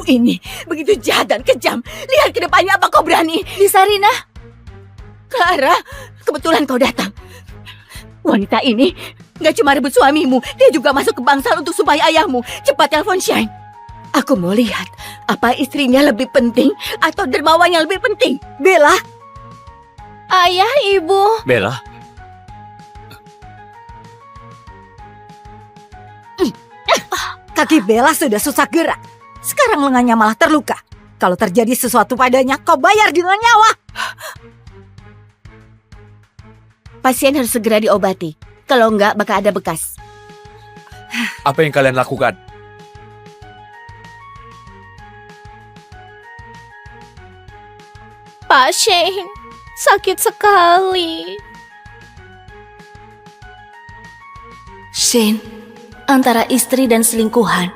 Kamu ini begitu jahat dan kejam. Lihat ke depannya apa kau berani. Sarina. Clara, kebetulan kau datang. Wanita ini gak cuma rebut suamimu, dia juga masuk ke bangsal untuk supaya ayahmu. Cepat telepon Shane. Aku mau lihat apa istrinya lebih penting atau dermawan yang lebih penting. Bella. Ayah, Ibu. Bella. Kaki Bella sudah susah gerak. Sekarang lengannya malah terluka. Kalau terjadi sesuatu padanya, kau bayar dengan nyawa. Pasien harus segera diobati. Kalau enggak, bakal ada bekas. Apa yang kalian lakukan? Pak Shane, sakit sekali. Shane, antara istri dan selingkuhan,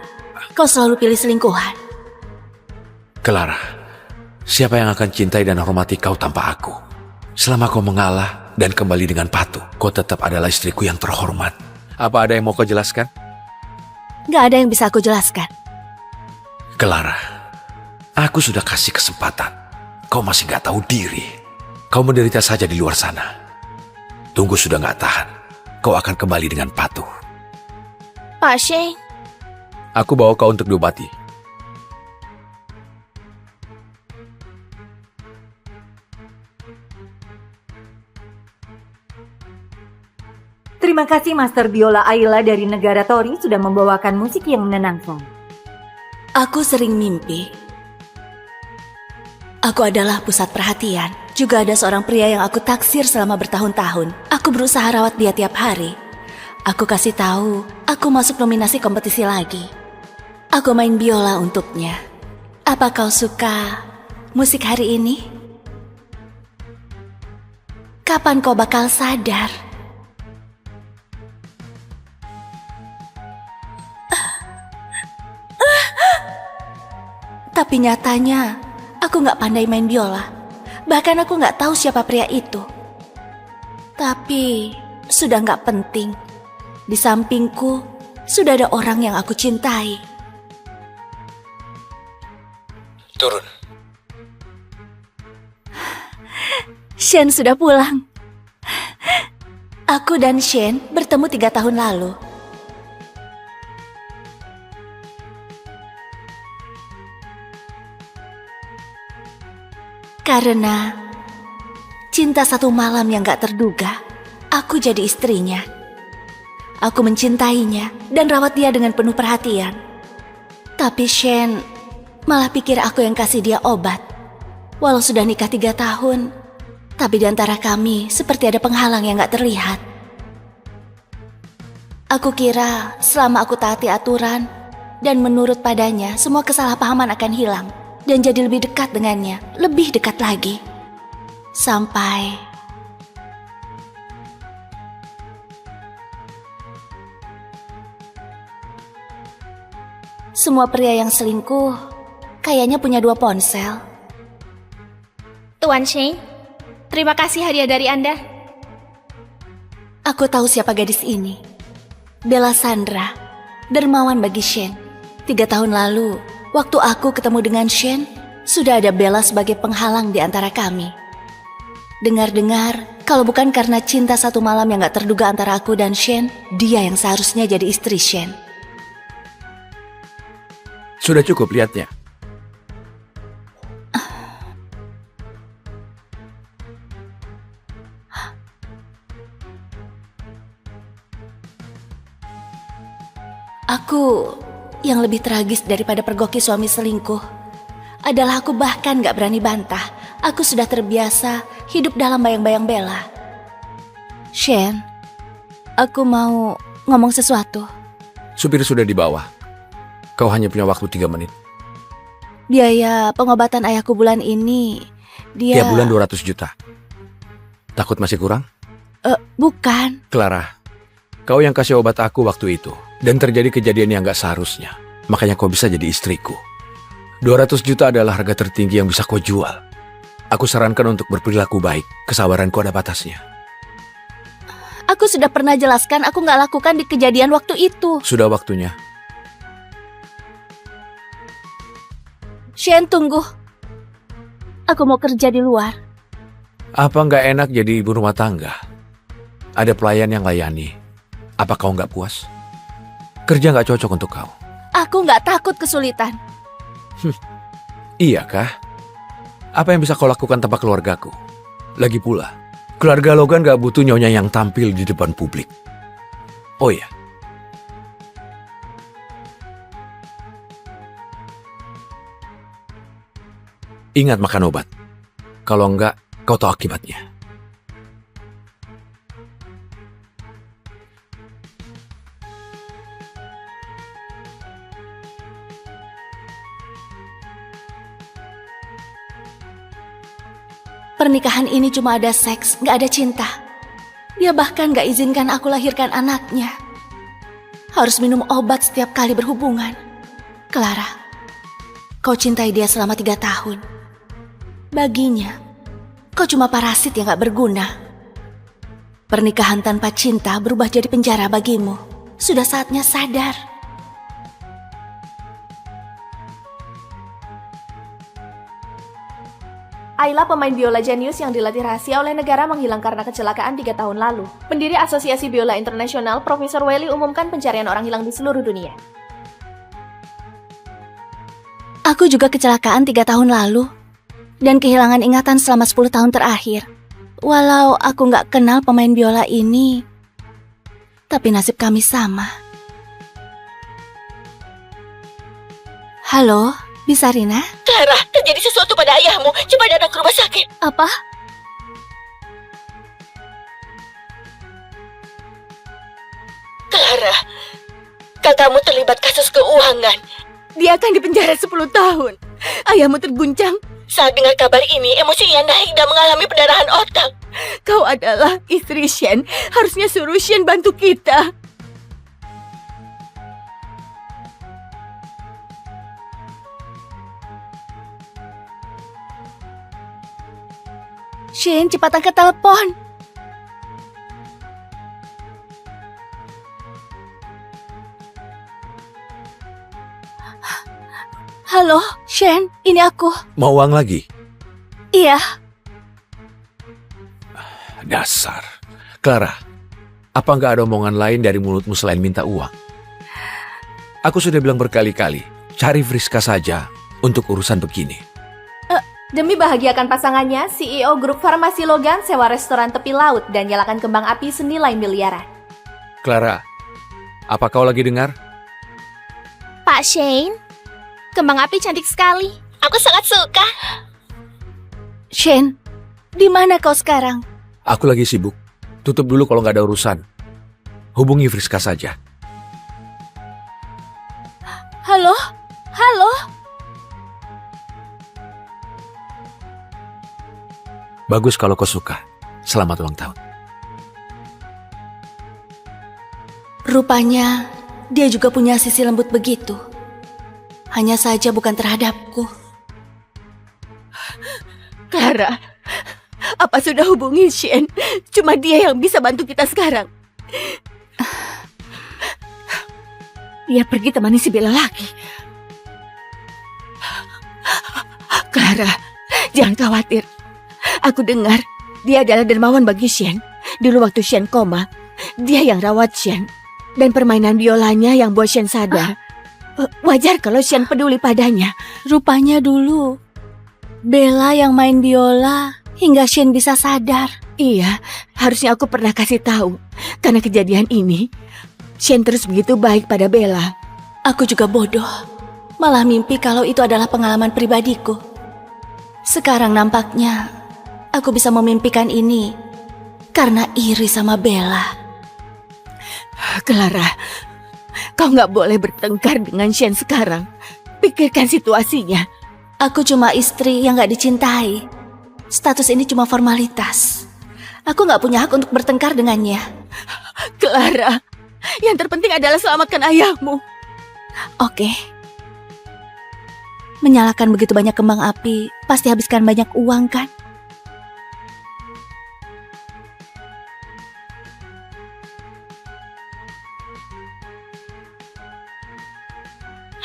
kau selalu pilih selingkuhan. Clara, siapa yang akan cintai dan hormati kau tanpa aku? Selama kau mengalah dan kembali dengan patuh, kau tetap adalah istriku yang terhormat. Apa ada yang mau kau jelaskan? Gak ada yang bisa aku jelaskan. Clara, aku sudah kasih kesempatan. Kau masih gak tahu diri. Kau menderita saja di luar sana. Tunggu sudah gak tahan. Kau akan kembali dengan patuh. Pak Shane. Aku bawa kau untuk diobati. Terima kasih Master Biola Ayla dari negara Tori sudah membawakan musik yang menenangkan. Aku sering mimpi. Aku adalah pusat perhatian. Juga ada seorang pria yang aku taksir selama bertahun-tahun. Aku berusaha rawat dia tiap hari. Aku kasih tahu, aku masuk nominasi kompetisi lagi. Aku main biola untuknya. Apa kau suka musik hari ini? Kapan kau bakal sadar? Tapi nyatanya, aku gak pandai main biola. Bahkan aku gak tahu siapa pria itu. Tapi, sudah gak penting. Di sampingku, sudah ada orang yang aku cintai. Turun. Shane sudah pulang. Aku dan Shane bertemu 3 tahun lalu. Karena cinta satu malam yang gak terduga, aku jadi istrinya. Aku mencintainya dan rawat dia dengan penuh perhatian. Tapi Shane malah pikir aku yang kasih dia obat. Walau sudah nikah 3 tahun, tapi di antara kami seperti ada penghalang yang gak terlihat. Aku kira selama aku taati aturan dan menurut padanya, semua kesalahpahaman akan hilang. Dan jadi lebih dekat dengannya, lebih dekat lagi. Sampai semua pria yang selingkuh kayaknya punya 2 ponsel. Tuan Shane, terima kasih hadiah dari Anda. Aku tahu siapa gadis ini. Bella Sandra, dermawan bagi Shane. 3 tahun lalu, waktu aku ketemu dengan Shane, sudah ada Bella sebagai penghalang di antara kami. Dengar-dengar, kalau bukan karena cinta satu malam yang gak terduga antara aku dan Shane, dia yang seharusnya jadi istri Shane. Sudah cukup lihatnya. Aku yang lebih tragis daripada pergoki suami selingkuh adalah aku bahkan gak berani bantah. Aku sudah terbiasa hidup dalam bayang-bayang Bella. Shane, aku mau ngomong sesuatu. Supir sudah di bawah. Kau hanya punya waktu 3 menit. Biaya pengobatan ayahku bulan ini, dia... Tiap bulan 200 juta. Takut masih kurang? Bukan. Clara, kau yang kasih obat aku waktu itu. Dan terjadi kejadian yang gak seharusnya. Makanya kau bisa jadi istriku. 200 juta adalah harga tertinggi yang bisa kau jual. Aku sarankan untuk berperilaku baik. Kesabaranku ada batasnya. Aku sudah pernah jelaskan aku gak lakukan di kejadian waktu itu. Sudah waktunya. Shen, tunggu. Aku mau kerja di luar. Apa nggak enak jadi ibu rumah tangga? Ada pelayan yang layani. Apa kau nggak puas? Kerja nggak cocok untuk kau. Aku nggak takut kesulitan. Iya kah? Apa yang bisa kau lakukan tanpa keluargaku? Lagi pula, keluarga Logan nggak butuh nyonya yang tampil di depan publik. Oh ya, ingat makan obat. Kalau enggak, kau tahu akibatnya. Pernikahan ini cuma ada seks, nggak ada cinta. Dia bahkan nggak izinkan aku lahirkan anaknya. Harus minum obat setiap kali berhubungan. Clara, kau cintai dia selama 3 tahun. Baginya, kau cuma parasit yang gak berguna. Pernikahan tanpa cinta berubah jadi penjara bagimu. Sudah saatnya sadar. Ayla, pemain biola jenius yang dilatih rahasia oleh negara, menghilang karena kecelakaan 3 tahun lalu. Pendiri Asosiasi Biola Internasional, Profesor Welly, umumkan pencarian orang hilang di seluruh dunia. Aku juga kecelakaan 3 tahun lalu. Dan kehilangan ingatan selama 10 tahun terakhir. Walau aku gak kenal pemain biola ini, tapi nasib kami sama. Halo, Bisarina? Clara, terjadi sesuatu pada ayahmu. Coba datang ke rumah sakit. Apa? Clara, kakakmu terlibat kasus keuangan. Dia akan dipenjara 10 tahun. Ayahmu terguncang. Saat dengar kabar ini, emosinya naik dan mengalami pendarahan otak. Kau adalah istri Shen. Harusnya suruh Shen bantu kita. Shen, cepat angkat telepon. Halo, Shen, ini aku. Mau uang lagi? Iya, Dasar. Clara, apa nggak ada omongan lain dari mulutmu selain minta uang? Aku sudah bilang berkali-kali, cari Friska saja untuk urusan begini. Demi bahagiakan pasangannya, CEO grup farmasi Logan sewa restoran tepi laut dan nyalakan kembang api senilai miliaran. Clara, apa kau lagi dengar? Pak Shane, kembang api cantik sekali. Aku sangat suka. Shen, di mana kau sekarang? Aku lagi sibuk. Tutup dulu kalau nggak ada urusan. Hubungi Friska saja. Halo, halo. Bagus kalau kau suka. Selamat ulang tahun. Rupanya dia juga punya sisi lembut begitu. Hanya saja bukan terhadapku. Clara, apa sudah hubungi Shen? Cuma dia yang bisa bantu kita sekarang. Dia pergi temani si Bella lagi. Clara, jangan khawatir. Aku dengar dia adalah dermawan bagi Shen. Dulu waktu Shen koma, dia yang rawat Shen. Dan permainan biolanya yang buat Shen sadar. Wajar kalau Shen peduli padanya. Rupanya dulu Bella yang main biola hingga Shen bisa sadar. Iya, harusnya aku pernah kasih tahu. Karena kejadian ini, Shen terus begitu baik pada Bella. Aku juga bodoh. Malah mimpi kalau itu adalah pengalaman pribadiku. Sekarang nampaknya aku bisa memimpikan ini karena iri sama Bella. Clara, kau nggak boleh bertengkar dengan Shen sekarang. Pikirkan situasinya. Aku cuma istri yang gak dicintai. Status ini cuma formalitas. Aku gak punya hak untuk bertengkar dengannya. Clara, yang terpenting adalah selamatkan ayahmu. Oke. Menyalakan begitu banyak kembang api pasti habiskan banyak uang kan?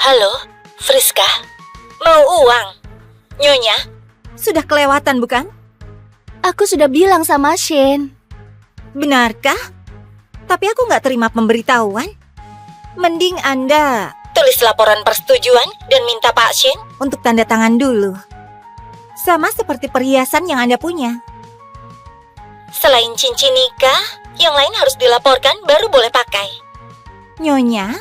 Halo, Friska. Mau uang? Nyonya? Sudah kelewatan bukan? Aku sudah bilang sama Shane. Benarkah? Tapi aku nggak terima pemberitahuan. Mending Anda Tulis laporan persetujuan dan minta Pak Shin. untuk tanda tangan dulu. Sama seperti perhiasan yang Anda punya. Selain cincin nikah, yang lain harus dilaporkan baru boleh pakai. Nyonya,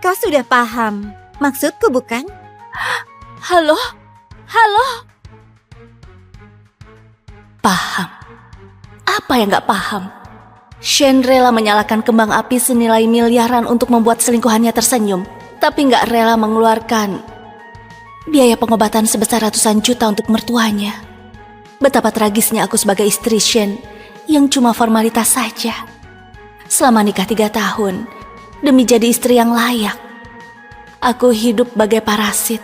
kau sudah paham maksudku bukan? Halo? Halo? Paham. Apa yang gak paham? Shane rela menyalakan kembang api senilai miliaran untuk membuat selingkuhannya tersenyum, tapi gak rela mengeluarkan biaya pengobatan sebesar ratusan juta untuk mertuanya. Betapa tragisnya aku sebagai istri Shane yang cuma formalitas saja. Selama nikah 3 tahun, demi jadi istri yang layak, aku hidup bagai parasit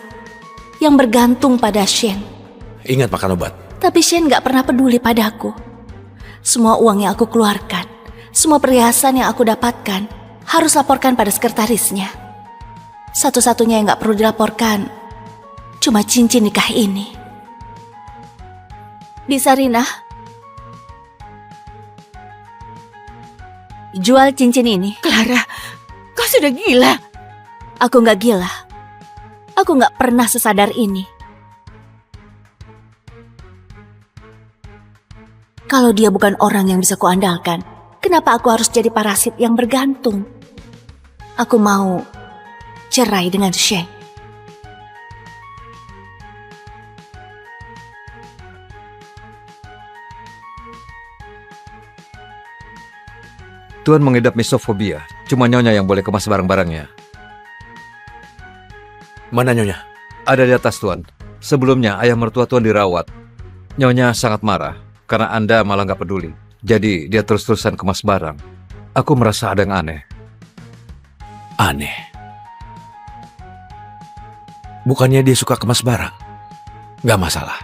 yang bergantung pada Shane. Ingat makan obat. Tapi Shane gak pernah peduli padaku. Semua uang yang aku keluarkan, semua perhiasan yang aku dapatkan, harus laporkan pada sekretarisnya. Satu-satunya yang gak perlu dilaporkan cuma cincin nikah ini. Bisa Rina? Jual cincin ini. Clara, kau sudah gila. Aku gak gila. Aku gak pernah sesadar ini. Kalau dia bukan orang yang bisa kuandalkan, kenapa aku harus jadi parasit yang bergantung? Aku mau cerai dengan Shane. Tuan mengidap misofobia. Cuma Nyonya yang boleh kemas barang-barangnya. Mana Nyonya? Ada di atas, Tuan. Sebelumnya ayah mertua Tuan dirawat. Nyonya sangat marah karena Anda malah nggak peduli. Jadi dia terus-terusan kemas barang. Aku merasa ada yang aneh. Aneh. Bukannya dia suka kemas barang? Gak masalah.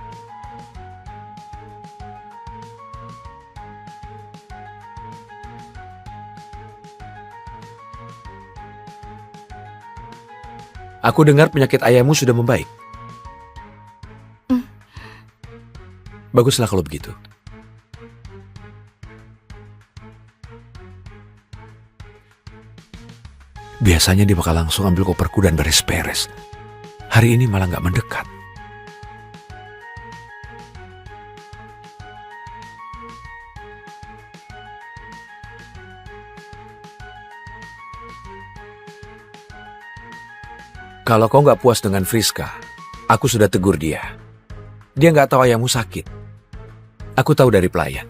Aku dengar penyakit ayahmu sudah membaik. Baguslah kalau begitu. Biasanya dia bakal langsung ambil koperku dan beres-beres. Hari ini malah nggak mendekat. Kalau kau nggak puas dengan Friska, aku sudah tegur dia. Dia nggak tahu ayahmu sakit. Aku tahu dari pelayan.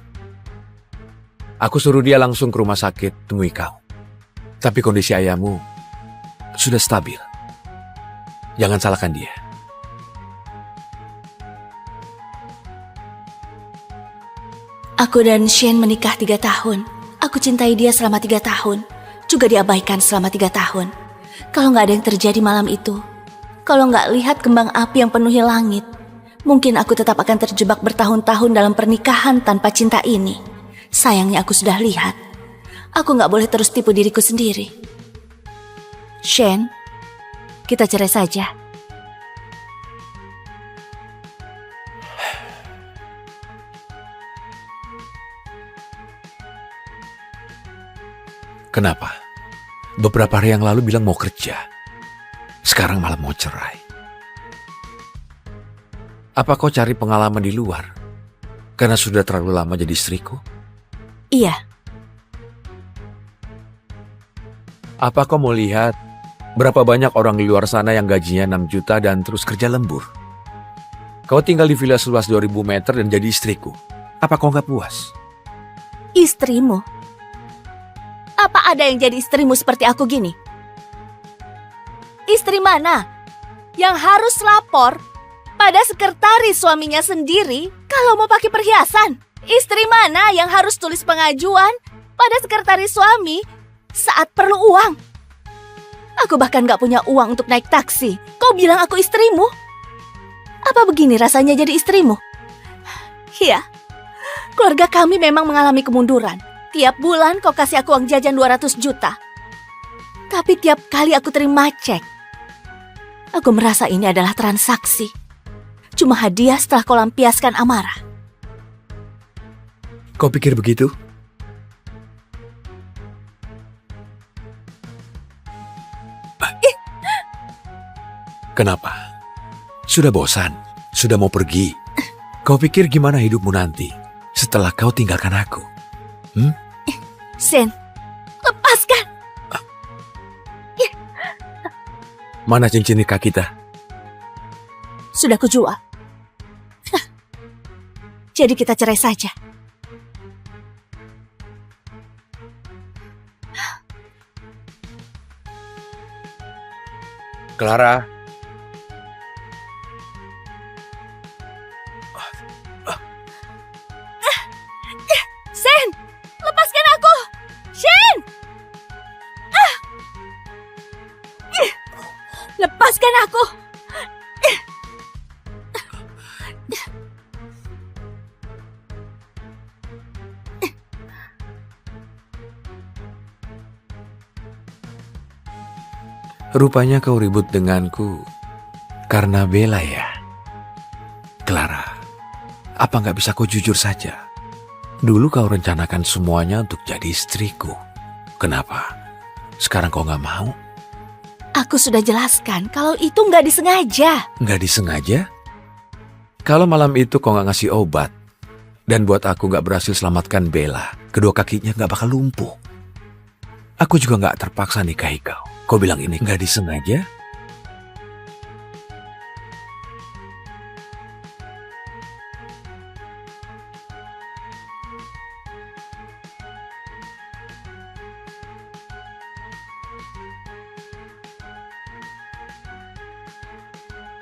Aku suruh dia langsung ke rumah sakit temui kau. Tapi kondisi ayahmu sudah stabil. Jangan salahkan dia. Aku dan Shane menikah 3 tahun. Aku cintai dia selama 3 tahun. Juga diabaikan selama 3 tahun. Kalau nggak ada yang terjadi malam itu, kalau nggak lihat kembang api yang penuhi langit, mungkin aku tetap akan terjebak bertahun-tahun dalam pernikahan tanpa cinta ini. Sayangnya aku sudah lihat. Aku nggak boleh terus tipu diriku sendiri. Shane, kita cerai saja. Kenapa? Beberapa hari yang lalu bilang mau kerja. Sekarang malah mau cerai. Apa kau cari pengalaman di luar? Karena sudah terlalu lama jadi istriku? Iya, Apa kau mau lihat berapa banyak orang di luar sana yang gajinya 6 juta dan terus kerja lembur? Kau tinggal di villa seluas 2000 meter dan jadi istriku. Apa kau nggak puas? istrimu. Apa ada yang jadi istrimu seperti aku gini? Istri mana yang harus lapor pada sekretaris suaminya sendiri kalau mau pakai perhiasan? Istri mana yang harus tulis pengajuan pada sekretaris suami saat perlu uang? Aku bahkan gak punya uang untuk naik taksi. Kau bilang aku istrimu? Apa begini rasanya jadi istrimu? Iya, keluarga kami memang mengalami kemunduran. Tiap bulan kau kasih aku uang jajan 200 juta. Tapi tiap kali aku terima cek, Aku merasa ini adalah transaksi. Cuma hadiah setelah kau lampiaskan amarah. Kau pikir begitu? Kenapa? Sudah bosan? Sudah mau pergi? Kau pikir gimana hidupmu nanti setelah kau tinggalkan aku? Sen, lepaskan! Mana cincin nikah kita? Sudah kujual. Jadi kita cerai saja. Clara. Sen, lepaskan aku! Shen! Lepaskan aku! Rupanya kau ribut denganku karena Bella ya? Clara, apa nggak bisa kau jujur saja? Dulu kau rencanakan semuanya untuk jadi istriku. Kenapa? Sekarang kau nggak mau? Aku sudah jelaskan kalau itu nggak disengaja. Nggak disengaja? Kalau malam itu kau nggak ngasih obat dan buat aku nggak berhasil selamatkan Bella, kedua kakinya nggak bakal lumpuh. Aku juga nggak terpaksa nikahi kau. Kau bilang ini nggak disengaja?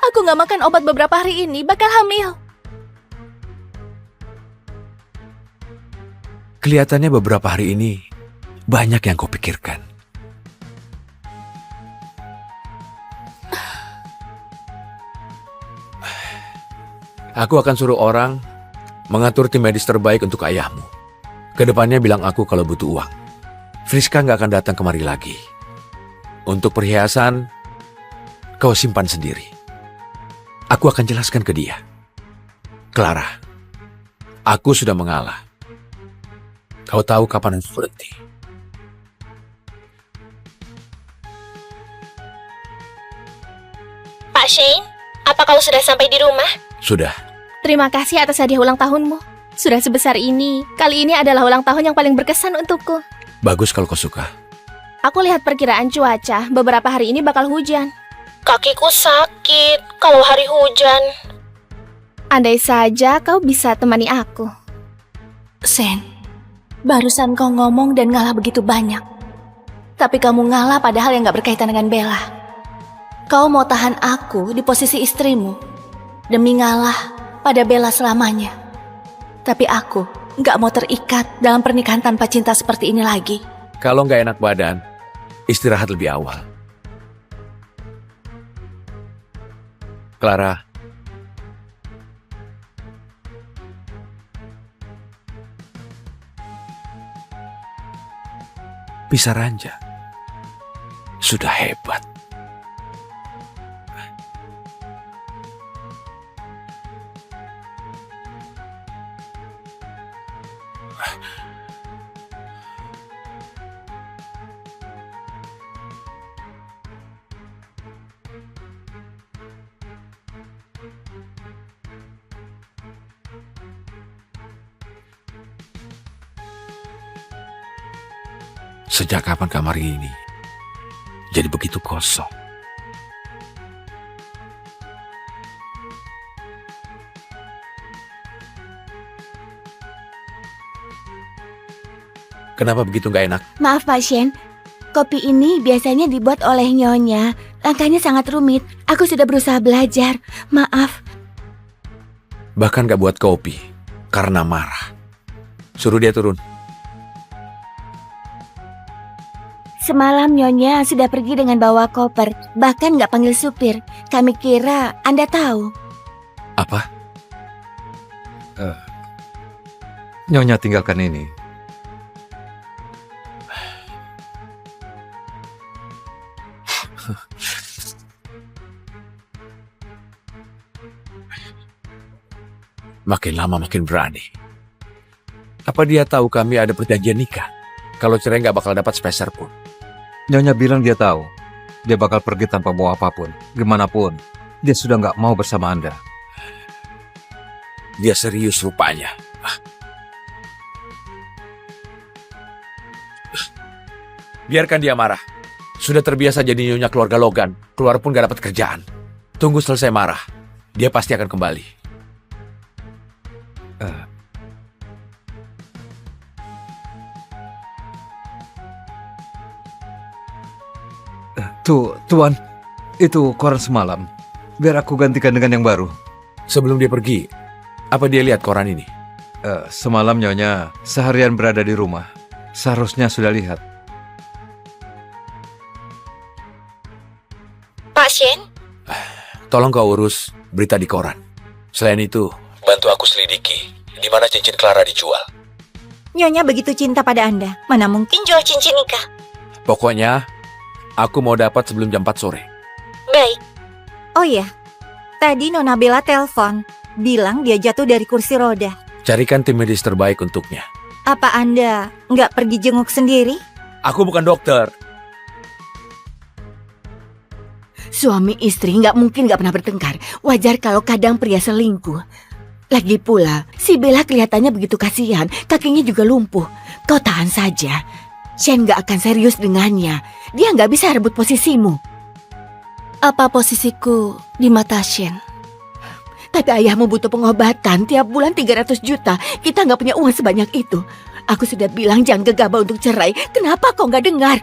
Aku nggak makan obat beberapa hari ini, bakal hamil. Kelihatannya beberapa hari ini banyak yang kau pikirkan. Aku akan suruh orang mengatur tim medis terbaik untuk ayahmu. Kedepannya bilang aku kalau butuh uang. Friska nggak akan datang kemari lagi. Untuk perhiasan, kau simpan sendiri. Aku akan jelaskan ke dia. Clara, aku sudah mengalah. Kau tahu kapan harus berhenti. Pak Shane, apa kau sudah sampai di rumah? Sudah. Terima kasih atas hadiah ulang tahunmu. Sudah sebesar ini, kali ini adalah ulang tahun yang paling berkesan untukku. Bagus kalau kau suka. Aku lihat perkiraan cuaca, beberapa hari ini bakal hujan. Kakiku sakit kalau hari hujan. Andai saja kau bisa temani aku. Sen, barusan kau ngomong dan ngalah begitu banyak. Tapi kamu ngalah padahal yang gak berkaitan dengan Bella. Kau mau tahan aku di posisi istrimu demi ngalah pada Bella selamanya. Tapi aku gak mau terikat dalam pernikahan tanpa cinta seperti ini lagi. Kalau nggak enak badan, istirahat lebih awal. Clara, bisa ranjang. Sudah hebat. Sejak kapan kamar ini jadi begitu kosong? Kenapa begitu nggak enak? Maaf Pak Shen, kopi ini biasanya dibuat oleh Nyonya. Langkahnya sangat rumit. Aku sudah berusaha belajar. Maaf. Bahkan nggak buat kopi karena marah. Suruh dia turun. Semalam Nyonya sudah pergi dengan bawa koper. Bahkan nggak panggil supir. Kami kira Anda tahu. Apa? Nyonya tinggalkan ini. Makin lama makin berani. Apa dia tahu kami ada perjanjian nikah? Kalau cerai nggak bakal dapat sepeser pun. Nyonya bilang dia tahu. Dia bakal pergi tanpa bawa apapun. Gimana pun, dia sudah nggak mau bersama Anda. Dia serius rupanya. Biarkan dia marah. Sudah terbiasa jadi nyonya keluarga Logan. Keluar pun gak dapat kerjaan. Tunggu selesai marah. Dia pasti akan kembali. Tuan, itu koran semalam. Biar aku gantikan dengan yang baru. Sebelum dia pergi, apa dia lihat koran ini? Semalam Nyonya seharian berada di rumah. Seharusnya sudah lihat. Pak Shen, Tolong kau urus berita di koran. Selain itu, bantu aku selidiki di mana cincin Clara dijual. Nyonya begitu cinta pada Anda, mana mungkin. jual cincin nikah. Pokoknya, aku mau dapat sebelum jam 4 sore. Baik, Oh iya, tadi Nona Bella telepon, bilang dia jatuh dari kursi roda. Carikan tim medis terbaik untuknya. Apa Anda nggak pergi jenguk sendiri? Aku bukan dokter. Suami istri nggak mungkin nggak pernah bertengkar. Wajar kalau kadang pria selingkuh. Lagi pula, si Bella kelihatannya begitu kasihan, kakinya juga lumpuh. Kau tahan saja. Shen nggak akan serius dengannya. Dia nggak bisa rebut posisimu. Apa posisiku di mata Shen? Tapi ayahmu butuh pengobatan tiap bulan 300 juta. Kita nggak punya uang sebanyak itu. Aku sudah bilang jangan gegabah untuk cerai. Kenapa kau nggak dengar?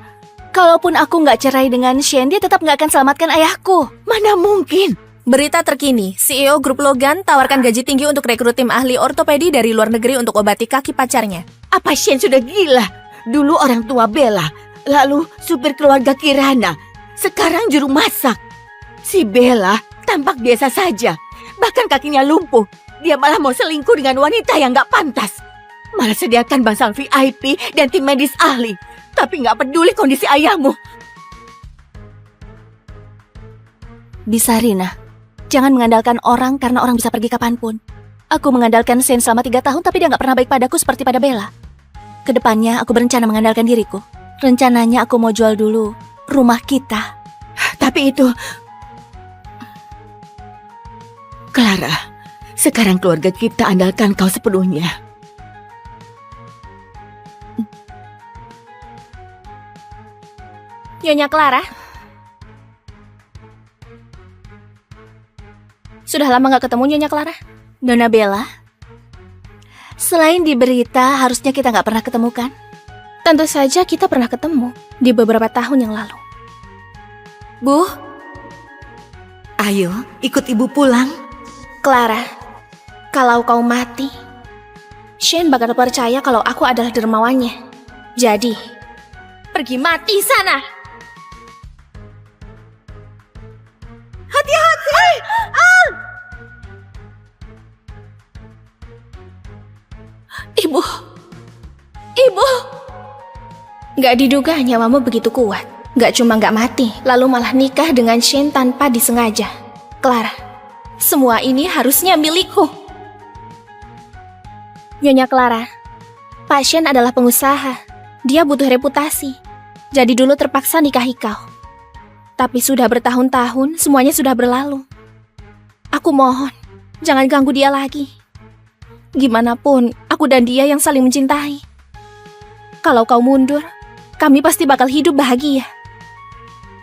Kalaupun aku nggak cerai dengan Shen, dia tetap nggak akan selamatkan ayahku. Mana mungkin? Berita terkini, CEO Grup Logan tawarkan gaji tinggi untuk rekrut tim ahli ortopedi dari luar negeri untuk obati kaki pacarnya. Apa Shen sudah gila? Dulu orang tua Bella, lalu supir keluarga Kirana, sekarang juru masak. Si Bella tampak biasa saja, bahkan kakinya lumpuh. Dia malah mau selingkuh dengan wanita yang nggak pantas. Malah sediakan bangsal VIP dan tim medis ahli, tapi nggak peduli kondisi ayahmu. Bisarina, jangan mengandalkan orang karena orang bisa pergi kapanpun. Aku mengandalkan Shen selama 3 tahun tapi dia nggak pernah baik padaku seperti pada Bella. Kedepannya aku berencana mengandalkan diriku. Rencananya aku mau jual dulu rumah kita. Tapi itu... Clara, sekarang keluarga kita andalkan kau sepenuhnya. Nyonya Clara, sudah lama nggak ketemu Nyonya Clara? Nona Bella, selain di berita harusnya kita nggak pernah ketemu kan? Tentu saja kita pernah ketemu di beberapa tahun yang lalu. Bu, Ayo, ikut ibu pulang. Clara, kalau kau mati, Shen bakal percaya kalau aku adalah dermawannya. Jadi, pergi mati sana. Ibu, Ibu. Gak diduga nyawamu begitu kuat. Gak cuma gak mati, lalu malah nikah dengan Shen tanpa disengaja. Clara, semua ini harusnya milikku. Nyonya Clara, Pak Shen adalah pengusaha. Dia butuh reputasi. Jadi dulu terpaksa nikahi kau. Tapi sudah bertahun-tahun, semuanya sudah berlalu. Aku mohon, jangan ganggu dia lagi. Gimana pun, aku dan dia yang saling mencintai. Kalau kau mundur, kami pasti bakal hidup bahagia.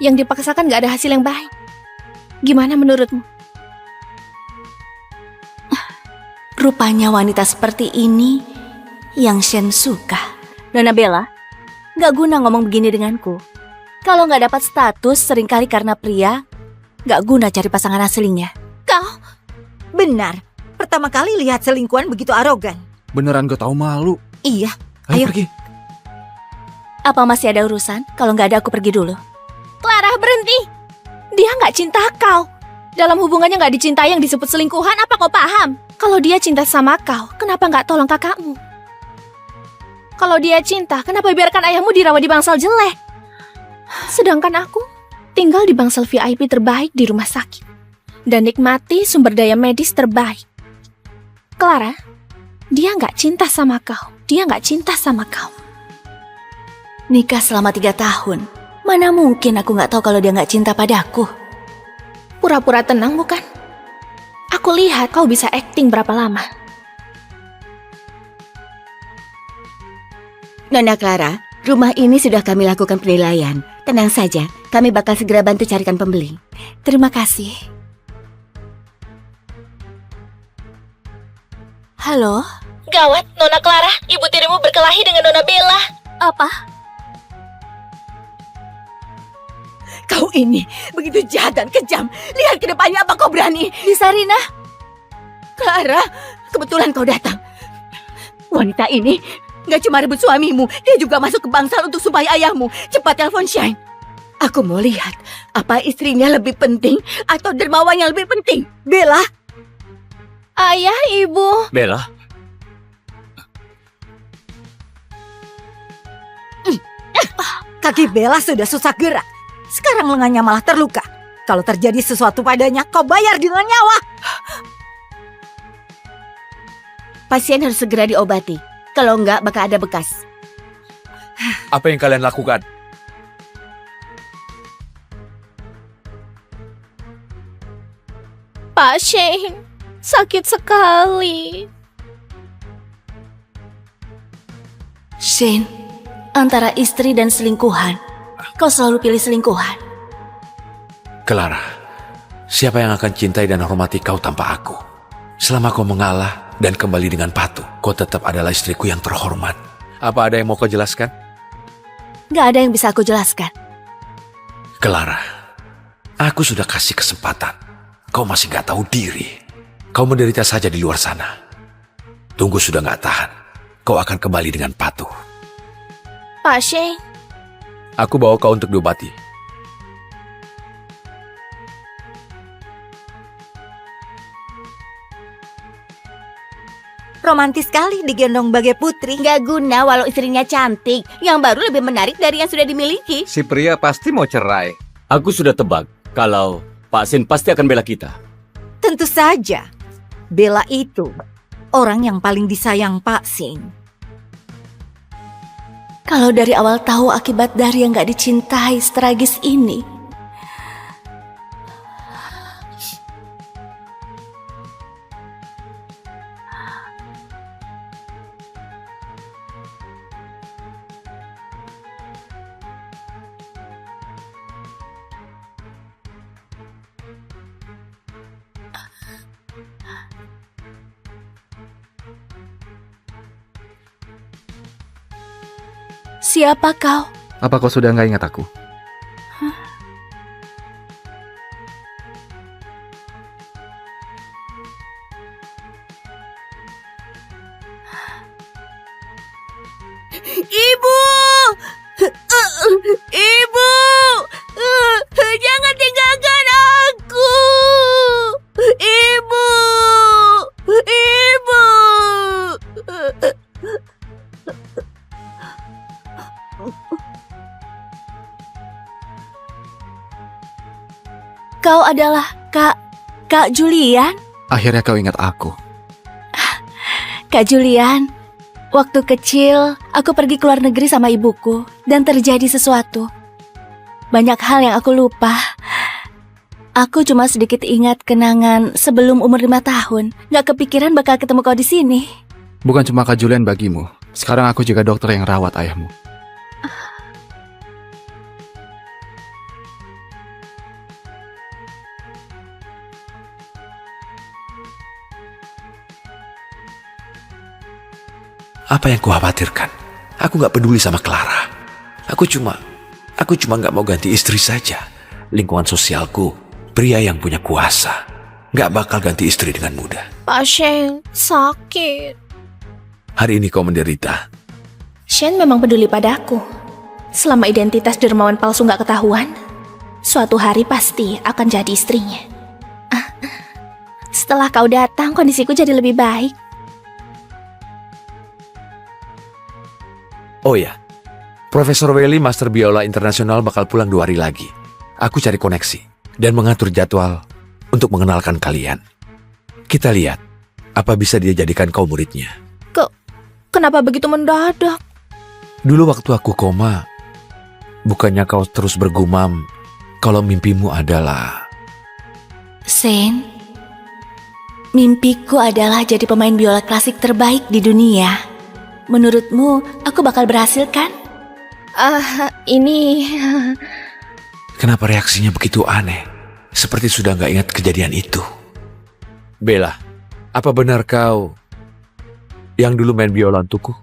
Yang dipaksakan gak ada hasil yang baik. Gimana menurutmu? rupanya wanita seperti ini yang Shen suka. Nona Bella, gak guna ngomong begini denganku. Kalau gak dapat status seringkali karena pria, gak guna cari pasangan aslinya. Kau? Benar, pertama kali lihat selingkuhan begitu arogan. Beneran gak tahu malu. Iya, Ayo Ayo. pergi. Apa masih ada urusan? Kalau gak ada aku pergi dulu. Clara, berhenti! Dia gak cinta kau. Dalam hubungannya gak dicintai yang disebut selingkuhan, apa kau paham? Kalau dia cinta sama kau, kenapa gak tolong kakakmu? Kalau dia cinta, kenapa biarkan ayahmu dirawat di bangsal jelek? Sedangkan aku tinggal di bangsal VIP terbaik di rumah sakit dan nikmati sumber daya medis terbaik. Clara, dia nggak cinta sama kau. Dia nggak cinta sama kau. Nikah selama 3 tahun. Mana mungkin aku nggak tahu kalau dia nggak cinta padaku. Pura-pura tenang bukan? Aku lihat kau bisa akting berapa lama. Nona Clara, rumah ini sudah kami lakukan penilaian. Tenang saja, kami bakal segera bantu carikan pembeli. Terima kasih. Halo? Gawat, Nona Clara, ibu tirimu berkelahi dengan Nona Bella. Apa? Kau ini begitu jahat dan kejam. Lihat ke depannya apa kau berani. Sarina? Clara, kebetulan kau datang. Wanita ini gak cuma rebut suamimu, dia juga masuk ke bangsal untuk sumpahi ayahmu. Cepat telepon Shine. Aku mau lihat apa istrinya lebih penting atau dermawan yang lebih penting. Bella, Ayah, ibu. Bella, kaki Bella sudah susah gerak. Sekarang lengannya malah terluka. Kalau terjadi sesuatu padanya, kau bayar dengan nyawa. Pasien harus segera diobati. Kalau enggak, bakal ada bekas. apa yang kalian lakukan? Pak Shane, sakit sekali. Shane, antara istri dan selingkuhan, kau selalu pilih selingkuhan. Clara, siapa yang akan cintai dan hormati kau tanpa aku? Selama kau mengalah dan kembali dengan patuh, kau tetap adalah istriku yang terhormat. Apa ada yang mau kau jelaskan? Gak ada yang bisa aku jelaskan. Clara, aku sudah kasih kesempatan. Kau masih gak tahu diri. Kau menderita saja di luar sana. Tunggu sudah gak tahan. Kau akan kembali dengan patuh. Pak Shane, Aku bawa kau untuk diobati. Romantis sekali digendong bagai putri. Gak guna walau istrinya cantik. Yang baru lebih menarik dari yang sudah dimiliki. Si pria pasti mau cerai. Aku sudah tebak kalau Pak Sin pasti akan bela kita. Tentu saja, Bella itu orang yang paling disayang Pak Sin. Kalau dari awal tahu akibat dari yang gak dicintai setragis ini, siapa kau? Apa kau sudah nggak ingat aku? Ibu! Ibu! Jangan tinggalkan aku! Ibu! Ibu! Kau adalah Kak Julian? Akhirnya kau ingat aku. Kak Julian, waktu kecil aku pergi ke luar negeri sama ibuku dan terjadi sesuatu. Banyak hal yang aku lupa. Aku cuma sedikit ingat kenangan sebelum umur 5 tahun. Gak kepikiran bakal ketemu kau di sini. Bukan cuma Kak Julian bagimu. Sekarang aku juga dokter yang rawat ayahmu. Apa yang kukhawatirkan? Aku gak peduli sama Clara. Aku cuma gak mau ganti istri saja. Lingkungan sosialku, pria yang punya kuasa, gak bakal ganti istri dengan mudah. Pak Shane, sakit. Hari ini kau menderita. Shane memang peduli padaku. Selama identitas dermawan palsu nggak ketahuan, suatu hari pasti akan jadi istrinya. Setelah kau datang, kondisiku jadi lebih baik. Oh ya, Profesor Welly Master Biola Internasional bakal pulang 2 hari lagi. Aku cari koneksi dan mengatur jadwal untuk mengenalkan kalian. Kita lihat Apa bisa dia jadikan kau muridnya? Kenapa begitu mendadak? Dulu waktu aku koma, bukannya kau terus bergumam kalau mimpimu adalah... Shane, mimpiku adalah jadi pemain biola klasik terbaik di dunia. Menurutmu, aku bakal berhasil kan? Ini... Kenapa reaksinya begitu aneh? Seperti sudah nggak ingat kejadian itu. Bella, apa benar kau yang dulu main biola untukku?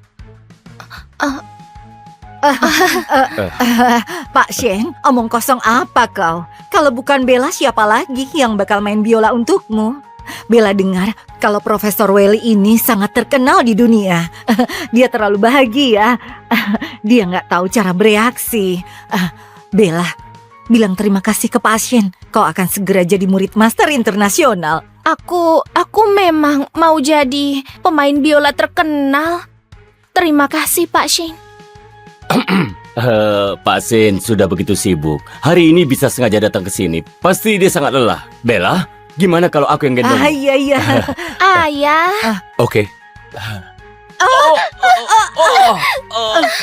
Pak Shane, omong kosong apa kau? Kalau bukan Bella, siapa lagi yang bakal main biola untukmu? Bella dengar kalau Profesor Welly ini sangat terkenal di dunia. Dia terlalu bahagia. Dia nggak tahu cara bereaksi. Bella, bilang terima kasih ke Pak Shane. Kau akan segera jadi murid master internasional. Aku memang mau jadi pemain biola terkenal. Terima kasih, Pak Shane. Pak Sin sudah begitu sibuk. Hari ini bisa sengaja datang ke sini. Pasti dia sangat lelah. Bella, gimana kalau aku yang gendong? Iya. Ayah. Oke.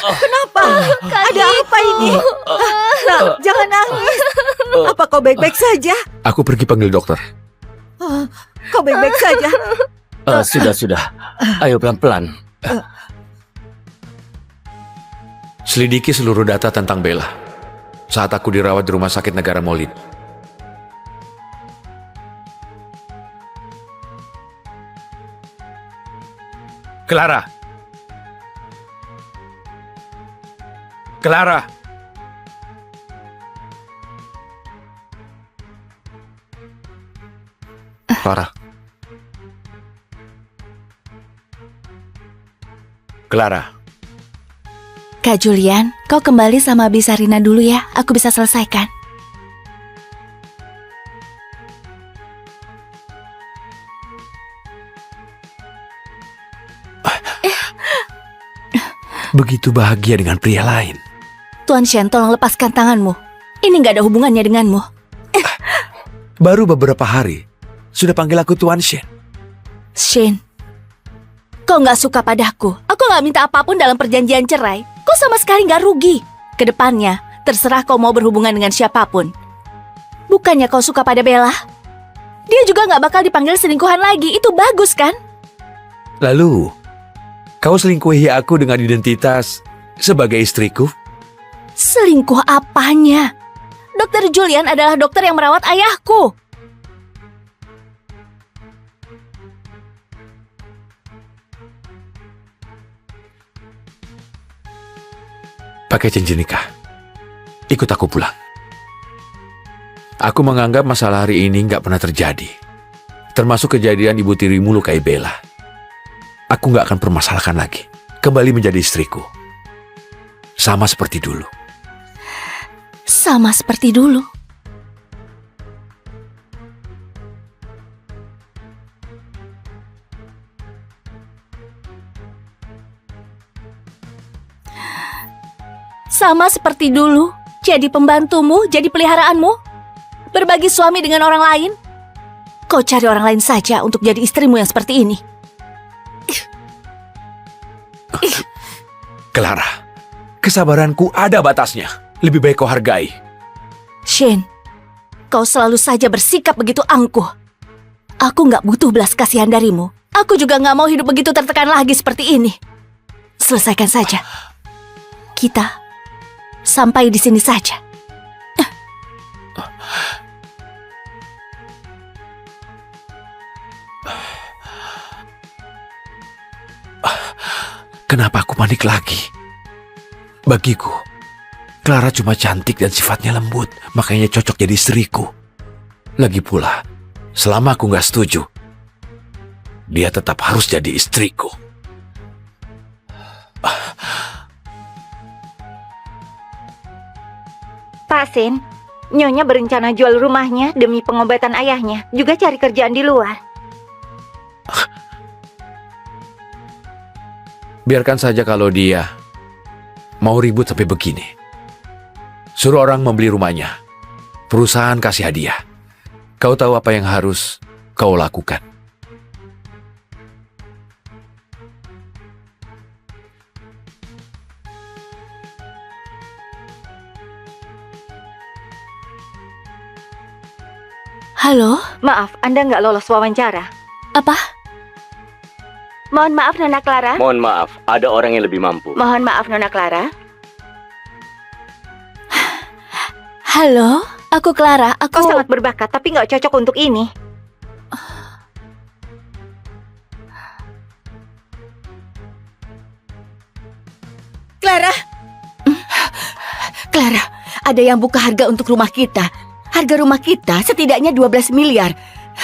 Kenapa? Ada apa ini? Nak, jangan nangis. Apa kau baik-baik saja? Aku pergi panggil dokter. Kau baik-baik saja? Sudah. Ayo pelan-pelan. Selidiki seluruh data tentang Bella saat aku dirawat di Rumah Sakit Negara Molin. Clara. Clara. Kak Julian, kau kembali sama Bisarina dulu ya. Aku bisa selesaikan. Begitu bahagia dengan pria lain. Tuan Shen, tolong lepaskan tanganmu. Ini nggak ada hubungannya denganmu. Baru beberapa hari, sudah panggil aku Tuan Shen. Shen, kau nggak suka padaku. Aku nggak minta apapun dalam perjanjian cerai. Kau sama sekali nggak rugi. Kedepannya, terserah kau mau berhubungan dengan siapapun. Bukannya kau suka pada Bella? Dia juga nggak bakal dipanggil selingkuhan lagi. Itu bagus kan? Lalu, kau selingkuhi aku dengan identitas sebagai istriku? Selingkuh apanya? Dokter Julian adalah dokter yang merawat ayahku. Pakai cincin nikah. Ikut aku pulang. Aku menganggap masalah hari ini nggak pernah terjadi. Termasuk kejadian ibu tirimu lukai Bella. Aku nggak akan permasalahkan lagi. Kembali menjadi istriku. Sama seperti dulu. Sama seperti dulu. Sama seperti dulu. Jadi pembantumu, jadi peliharaanmu. Berbagi suami dengan orang lain. Kau cari orang lain saja untuk jadi istrimu yang seperti ini. Clara, kesabaranku ada batasnya. Lebih baik kau hargai. Shane, kau selalu saja bersikap begitu angkuh. Aku nggak butuh belas kasihan darimu. Aku juga nggak mau hidup begitu tertekan lagi seperti ini. Selesaikan saja. Kita sampai di sini saja. Kenapa aku panik lagi? Bagiku, Clara cuma cantik dan sifatnya lembut, makanya cocok jadi istriku. Lagi pula, selama aku nggak setuju, dia tetap harus jadi istriku. Pak Sin, Nyonya berencana jual rumahnya demi pengobatan ayahnya, juga cari kerjaan di luar. Biarkan saja kalau dia mau ribut sampai begini. Suruh orang membeli rumahnya. Perusahaan kasih hadiah. Kau tahu apa yang harus kau lakukan. Halo? Maaf, Anda nggak lolos wawancara. Apa? Mohon maaf, Nona Clara. Mohon maaf, ada orang yang lebih mampu. Mohon maaf, Nona Clara. Halo? Aku Clara, Kau sangat berbakat, tapi nggak cocok untuk ini. Clara. Clara, ada yang buka harga untuk rumah kita. Harga rumah kita setidaknya 12 miliar.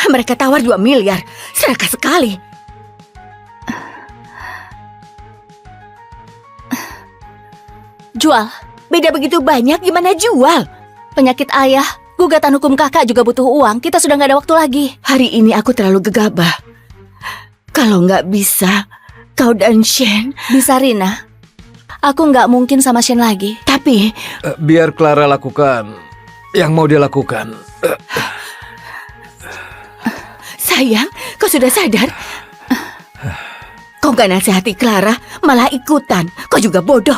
Mereka tawar 2 miliar. Serakah sekali. Jual. Beda begitu banyak, gimana jual? Penyakit ayah, gugatan hukum kakak juga butuh uang. Kita sudah nggak ada waktu lagi. Hari ini aku terlalu gegabah. Kalau nggak bisa, kau dan Shen. Bisa, Rina. Aku nggak mungkin sama Shen lagi. Tapi Biar Clara lakukan yang mau dia lakukan. sayang, kau sudah sadar? Kau nggak nasihati Clara, malah ikutan. Kau juga bodoh.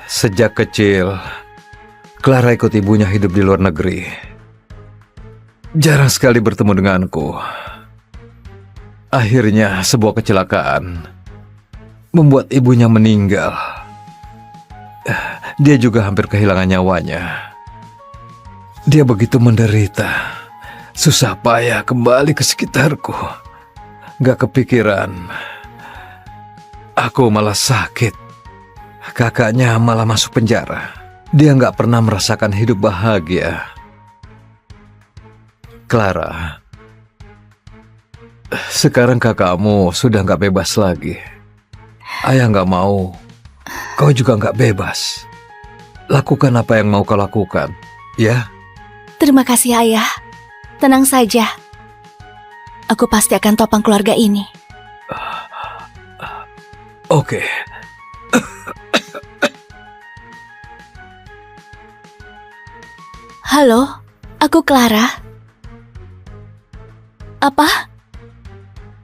Sejak kecil, Clara ikut ibunya hidup di luar negeri. Jarang sekali bertemu denganku. Akhirnya sebuah kecelakaan membuat ibunya meninggal. Dia juga hampir kehilangan nyawanya. Dia begitu menderita, susah payah kembali ke sekitarku. Gak kepikiran, aku malah sakit. Kakaknya malah masuk penjara. Dia gak pernah merasakan hidup bahagia. Clara, sekarang kakakmu sudah gak bebas lagi. Ayah gak mau, kau juga gak bebas. Lakukan apa yang mau kau lakukan, ya? Terima kasih, Ayah. Tenang saja. Aku pasti akan topang keluarga ini. Oke. Halo, aku Clara. Apa?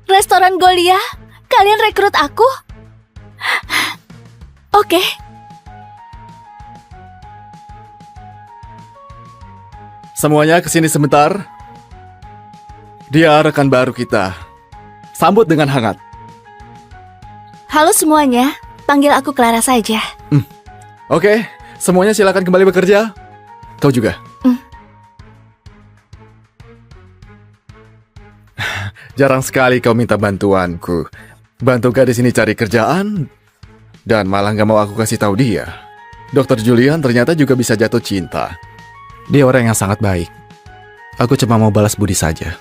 Restoran Golia? Kalian rekrut aku? Oke. Semuanya kesini sebentar. Dia rekan baru kita. Sambut dengan hangat. Halo semuanya, panggil aku Clara saja. Oke, semuanya silakan kembali bekerja. Kau juga. Jarang sekali kau minta bantuanku. Bantu gadis ini cari kerjaan, dan malah gak mau aku kasih tahu dia. Dokter Julian ternyata juga bisa jatuh cinta. Dia orang yang sangat baik. Aku cuma mau balas budi saja.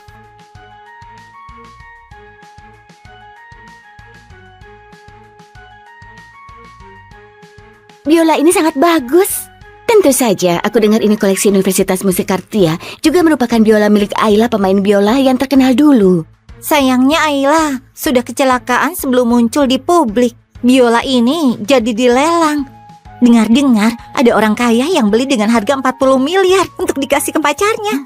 Biola ini sangat bagus. Tentu saja, aku dengar ini koleksi Universitas Musik Kartia juga merupakan biola milik Ayla, pemain biola yang terkenal dulu. Sayangnya Ayla sudah kecelakaan sebelum muncul di publik. Biola ini jadi dilelang. Dengar-dengar ada orang kaya yang beli dengan harga 40 miliar untuk dikasih ke pacarnya.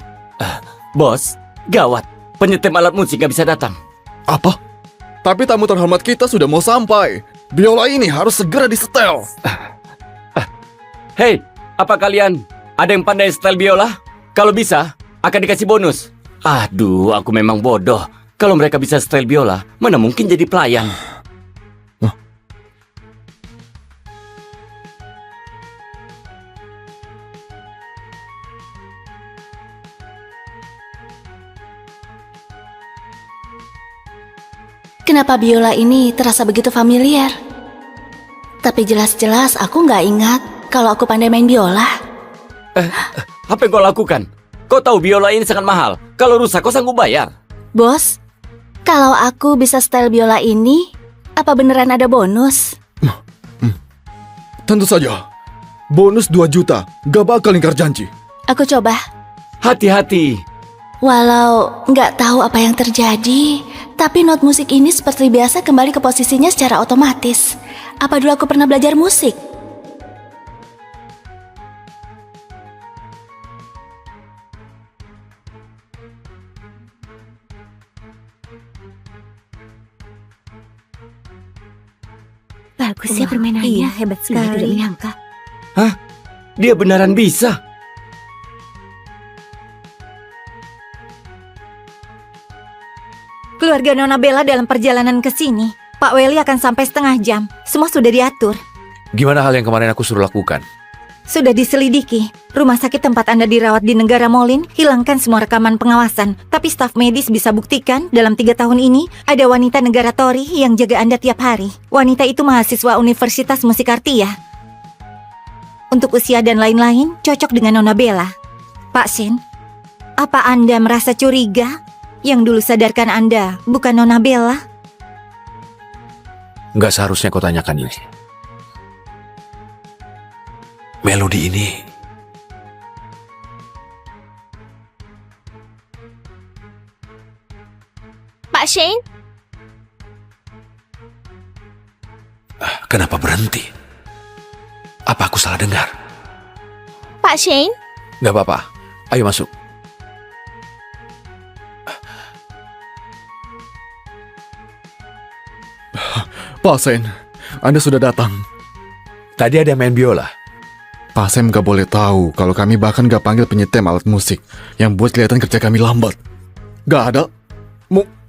Bos, gawat. Penyetem alat musik gak bisa datang. Apa? Tapi tamu terhormat kita sudah mau sampai. Biola ini harus segera disetel. Hei, apa kalian ada yang pandai setel biola? Kalau bisa, akan dikasih bonus. Aduh, aku memang bodoh. Kalau mereka bisa setel biola, mana mungkin jadi pelayan? Kenapa biola ini terasa begitu familiar? Tapi jelas-jelas aku nggak ingat kalau aku pandai main biola. Apa yang kau lakukan? Kau tahu biola ini sangat mahal. Kalau rusak, kau sanggup bayar? Bos, kalau aku bisa setel biola ini, apa beneran ada bonus? Tentu saja. Bonus 2 juta. Gak bakal ingkar janji. Aku coba. Hati-hati. Walau nggak tahu apa yang terjadi, tapi not musik ini seperti biasa kembali ke posisinya secara otomatis. Apa dulu aku pernah belajar musik? Bagus ya permainannya. Iya, hebat Saya tidak sekali. menyangka. Hah? Dia beneran bisa? keluarga Nona Bella dalam perjalanan ke sini. Pak Welly akan sampai setengah jam. Semua sudah diatur. Gimana hal yang kemarin aku suruh lakukan? Sudah diselidiki. Rumah sakit tempat Anda dirawat di negara Molin hilangkan semua rekaman pengawasan. Tapi staf medis bisa buktikan dalam 3 tahun ini ada wanita negara Tori yang jaga Anda tiap hari. Wanita itu mahasiswa Universitas Musikartia. Untuk usia dan lain-lain cocok dengan Nona Bella. Pak Shin, apa Anda merasa curiga? Yang dulu sadarkan Anda bukan Nona Bella? Nggak seharusnya kau tanyakan ini. Melodi ini Pak Shane, kenapa berhenti? Apa aku salah dengar? Pak Shane, Nggak apa-apa, ayo masuk. Pak Sen, Anda sudah datang. Tadi ada main biola. Pak Sen gak boleh tahu kalau kami bahkan gak panggil penyetem alat musik yang buat kelihatan kerja kami lambat. Gak ada.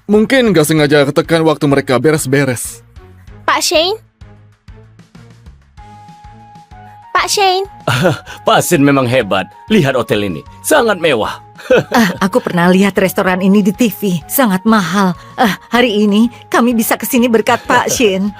Mungkin gak sengaja ketekan waktu mereka beres-beres. Pak Shane, Pak Shane. Pak Shin memang hebat. Lihat hotel ini, sangat mewah. Aku pernah lihat restoran ini di TV, sangat mahal. Hari ini kami bisa kesini berkat Pak Shin.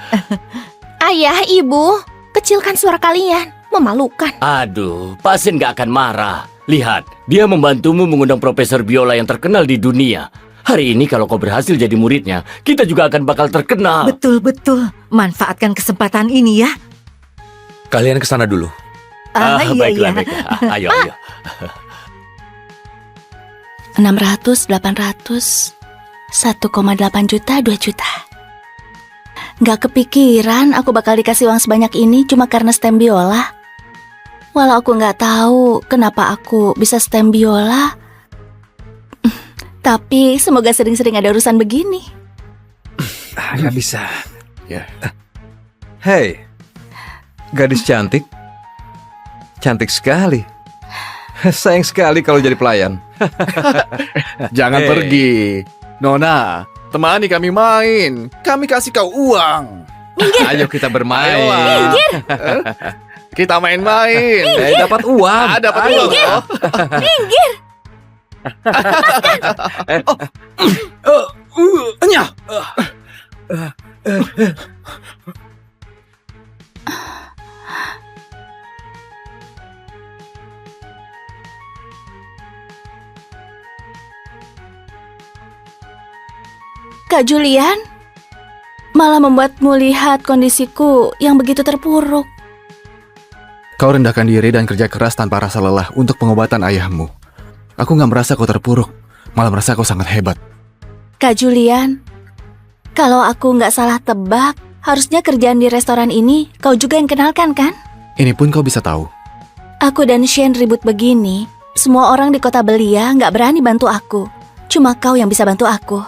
Ayah, ibu, kecilkan suara kalian. Memalukan. Aduh, Pak Shin gak akan marah. Lihat, dia membantumu mengundang profesor biola yang terkenal di dunia. Hari ini kalau kau berhasil jadi muridnya, kita juga akan bakal terkenal. Betul-betul, manfaatkan kesempatan ini ya. Kalian kesana dulu. Baiklah. Ayo. 600, 800, 1,8 juta, 2 juta. Gak kepikiran aku bakal dikasih uang sebanyak ini cuma karena stem biola. Walau aku gak tahu kenapa aku bisa stem biola, tapi semoga sering-sering ada urusan begini. Nggak bisa. Ya. Hei, gadis cantik. Cantik sekali. Sayang sekali kalau jadi pelayan. Jangan Hey. pergi. Nona, temani kami main. Kami kasih kau uang. Ayo kita bermain. Ayolah. Kita main-main. Dapat uang. Dapat Ayo. uang loh. Kak Julian, malah membuatmu lihat kondisiku yang begitu terpuruk. Kau rendahkan diri dan kerja keras tanpa rasa lelah untuk pengobatan ayahmu. Aku gak merasa kau terpuruk, malah merasa kau sangat hebat. Kak Julian, kalau aku nggak salah tebak, harusnya kerjaan di restoran ini kau juga yang kenalkan kan? Ini pun kau bisa tahu. Aku dan Shane ribut begini, semua orang di kota Belia nggak berani bantu aku. Cuma kau yang bisa bantu aku.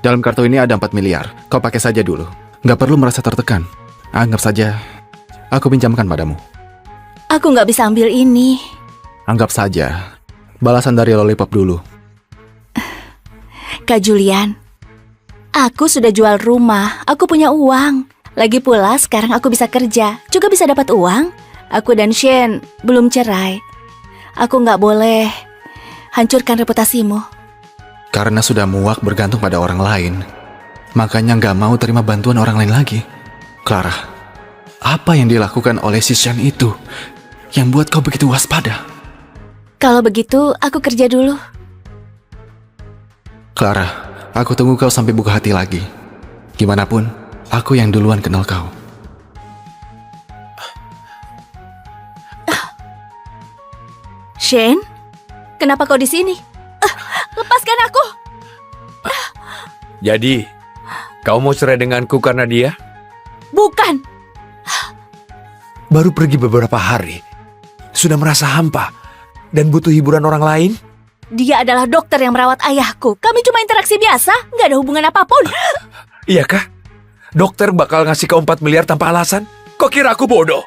Dalam kartu ini ada 4 miliar. Kau pakai saja dulu. Gak perlu merasa tertekan. Anggap saja aku pinjamkan padamu. Aku nggak bisa ambil ini. Anggap saja balasan dari lollipop dulu. Kak Julian, aku sudah jual rumah. Aku punya uang. Lagi pula sekarang aku bisa kerja, juga bisa dapat uang. Aku dan Shane belum cerai. Aku nggak boleh hancurkan reputasimu. Karena sudah muak bergantung pada orang lain, makanya gak mau terima bantuan orang lain lagi. Clara, apa yang dilakukan oleh si Shan itu yang buat kau begitu waspada? Kalau begitu, aku kerja dulu. Clara, aku tunggu kau sampai buka hati lagi. Gimanapun, aku yang duluan kenal kau. Shane, kenapa kau di sini? Lepaskan aku! Jadi, kau mau cerai denganku karena dia? Bukan! Baru pergi beberapa hari, sudah merasa hampa dan butuh hiburan orang lain? Dia adalah dokter yang merawat ayahku. Kami cuma interaksi biasa, nggak ada hubungan apapun. Iya kah? Dokter bakal ngasih kau 4 miliar tanpa alasan? Kok kira aku bodoh?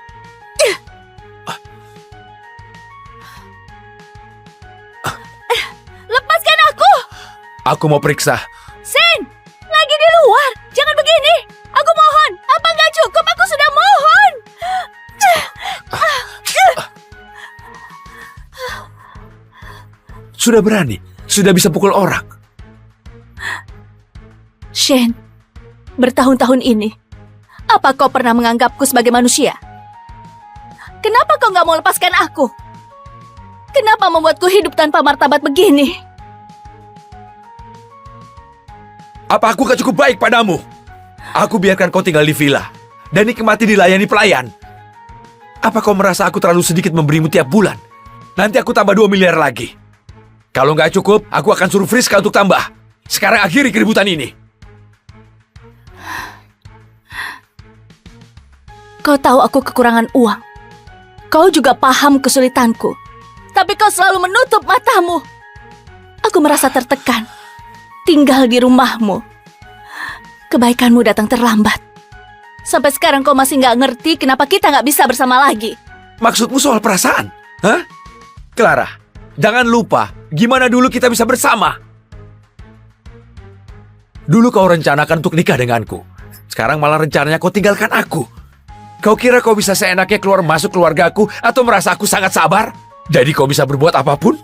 Lepaskan aku! Aku mau periksa. Sen, lagi di luar. Jangan begini. Aku mohon. Apa nggak cukup? Aku sudah mohon. Sudah berani, sudah bisa pukul orang. Shane, bertahun-tahun ini, apa kau pernah menganggapku sebagai manusia? Kenapa kau nggak mau lepaskan aku? Kenapa membuatku hidup tanpa martabat begini? Apa aku gak cukup baik padamu? Aku biarkan kau tinggal di villa dan nikmati dilayani pelayan. Apa kau merasa aku terlalu sedikit memberimu tiap bulan? Nanti aku tambah 2 miliar lagi. Kalau nggak cukup, aku akan suruh Friska untuk tambah. Sekarang akhiri keributan ini. Kau tahu aku kekurangan uang. Kau juga paham kesulitanku. Tapi kau selalu menutup matamu. Aku merasa tertekan. Tinggal di rumahmu. Kebaikanmu datang terlambat. Sampai sekarang kau masih nggak ngerti kenapa kita nggak bisa bersama lagi. Maksudmu soal perasaan? Hah? Clara, jangan lupa gimana dulu kita bisa bersama. Dulu kau rencanakan untuk nikah denganku. Sekarang malah rencananya kau tinggalkan aku. Kau kira kau bisa seenaknya keluar masuk keluargaku atau merasa aku sangat sabar? Jadi kau bisa berbuat apapun?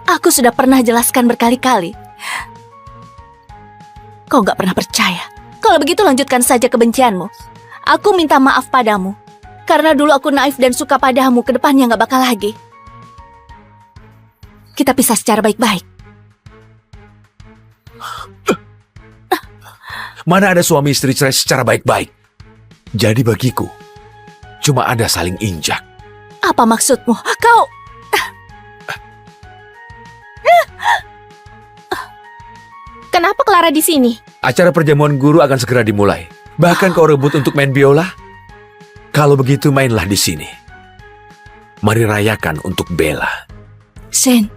Aku sudah pernah jelaskan berkali-kali. Kau gak pernah percaya. Kalau begitu lanjutkan saja kebencianmu. Aku minta maaf padamu. Karena dulu aku naif dan suka padamu, kedepannya gak bakal lagi. Kita pisah secara baik-baik. Mana ada suami istri cerai secara baik-baik? Jadi bagiku, cuma ada saling injak. Apa maksudmu? Kau... Kenapa Clara di sini? Acara perjamuan guru akan segera dimulai. Bahkan kau rebut untuk main biola? Kalau begitu mainlah di sini. Mari rayakan untuk Bella. Sen,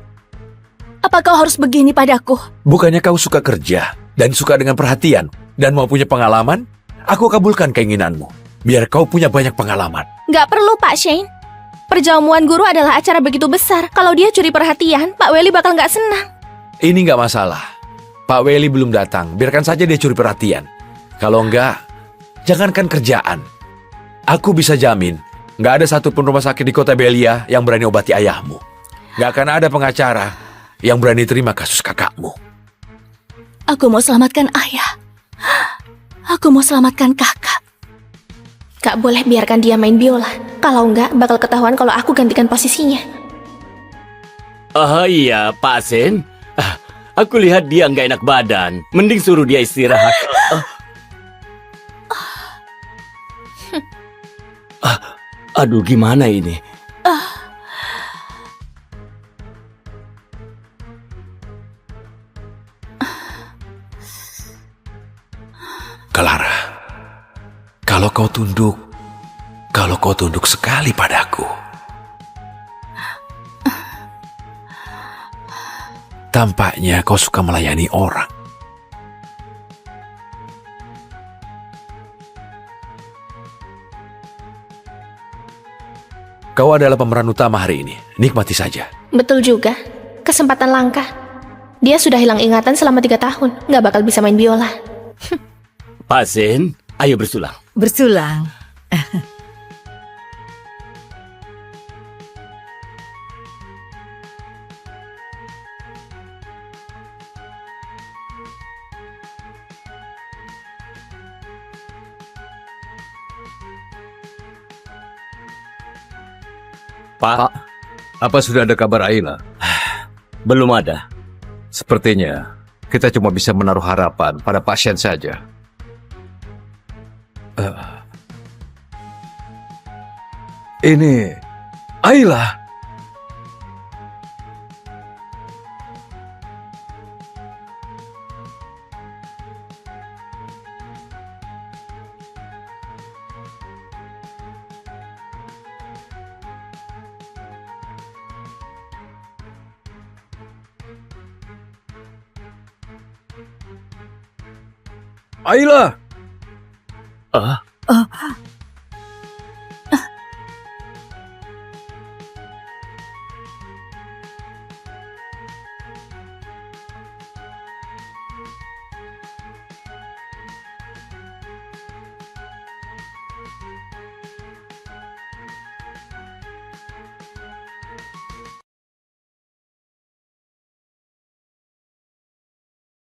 apa kau harus begini padaku? Bukannya kau suka kerja dan suka dengan perhatian dan mau punya pengalaman? Aku kabulkan keinginanmu. Biar kau punya banyak pengalaman. Nggak perlu, Pak Shane. Perjamuan guru adalah acara begitu besar. Kalau dia curi perhatian, Pak Welly bakal nggak senang. Ini nggak masalah. Pak Welly belum datang. Biarkan saja dia curi perhatian. Kalau enggak, jangankan kerjaan. Aku bisa jamin, nggak ada satupun rumah sakit di kota Belia yang berani obati ayahmu. Nggak akan ada pengacara yang berani terima kasus kakakmu. Aku mau selamatkan ayah. Aku mau selamatkan kakak. Gak boleh biarkan dia main biola. Kalau nggak, bakal ketahuan kalau aku gantikan posisinya. Oh iya, Pak Sen. Aku lihat dia nggak enak badan. Mending suruh dia istirahat. Aduh, gimana ini? Clara, kalau kau tunduk sekali padaku, tampaknya kau suka melayani orang. Kau adalah pemeran utama hari ini. Nikmati saja. Betul juga. Kesempatan langka. Dia sudah hilang ingatan selama 3 tahun. Nggak bakal bisa main biola. Pak Sen, ayo bersulang. Bersulang. Pak, Apa sudah ada kabar Ayla? belum ada. Sepertinya kita cuma bisa menaruh harapan pada pasien saja. Ini Ayla. Ayla.